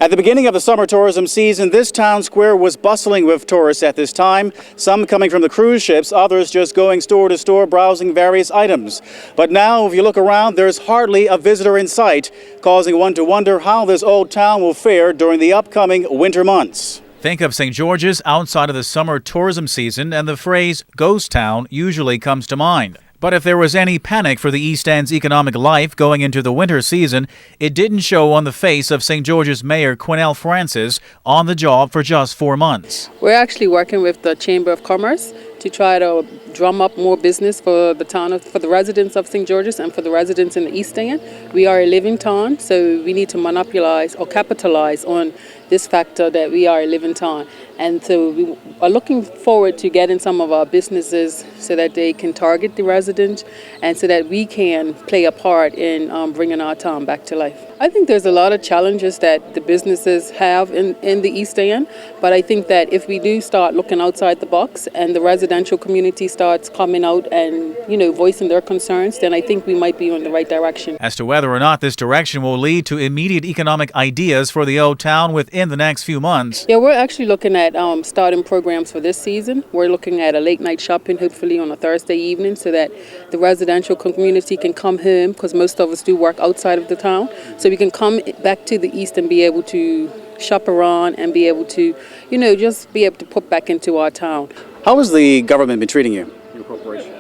At the beginning of the summer tourism season, this town square was bustling with tourists at this time, some coming from the cruise ships, others just going store to store browsing various items. But now, if you look around, there's hardly a visitor in sight, causing one to wonder how this old town will fare during the upcoming winter months. Think of St. George's outside of the summer tourism season, and the phrase ghost town usually comes to mind. But if there was any panic for the East End's economic life going into the winter season, it didn't show on the face of St. George's Mayor Quinnell Francis, on the job for just 4 months. We're actually working with the Chamber of Commerce to try to drum up more business for the town, for the residents of St. George's and for the residents in the East End. We are a living town, so we need to monopolize or capitalize on this factor that we are a living town. And so we are looking forward to getting some of our businesses so that they can target the resident and so that we can play a part in bringing our town back to life. I think there's a lot of challenges that the businesses have in the East End, but I think that if we do start looking outside the box and the residential community starts coming out and, voicing their concerns, then I think we might be in the right direction. As to whether or not this direction will lead to immediate economic ideas for the old town within the next few months. Yeah, we're actually looking at starting programs for this season. We're looking at a late night shopping, hopefully on a Thursday evening, so that the residential community can come home, because most of us do work outside of the town. So we can come back to the east and be able to shop around and be able to, just be able to put back into our town. How has the government been treating you, your corporation?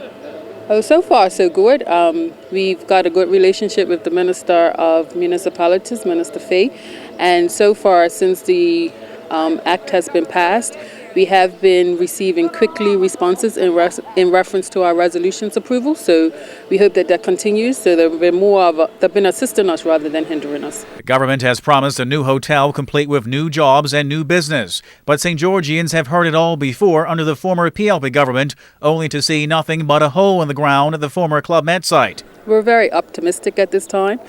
Oh, so far so good. We've got a good relationship with the Minister of Municipalities, Minister Fay, and so far since the Act has been passed, we have been receiving quickly responses in reference to our resolutions approval. So we hope that continues. So they've been assisting us rather than hindering us. The government has promised a new hotel complete with new jobs and new business. But St. Georgians have heard it all before under the former PLP government, only to see nothing but a hole in the ground at the former Club Med site. We're very optimistic at this time.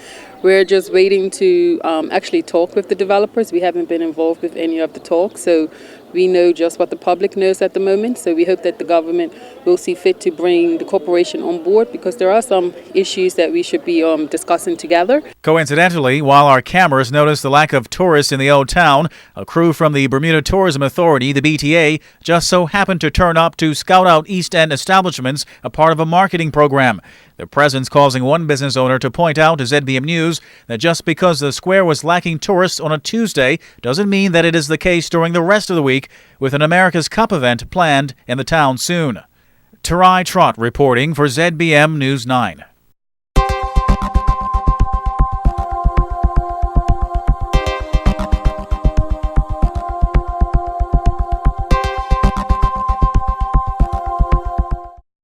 We're just waiting to actually talk with the developers. We haven't been involved with any of the talks, so we know just what the public knows at the moment. So we hope that the government will see fit to bring the corporation on board, because there are some issues that we should be discussing together. Coincidentally, while our cameras noticed the lack of tourists in the old town, a crew from the Bermuda Tourism Authority, the BTA, just so happened to turn up to scout out East End establishments, a part of a marketing program. Their presence causing one business owner to point out to ZBM News that just because the square was lacking tourists on a Tuesday doesn't mean that it is the case during the rest of the week, with an America's Cup event planned in the town soon. Tari Trott reporting for ZBM News 9.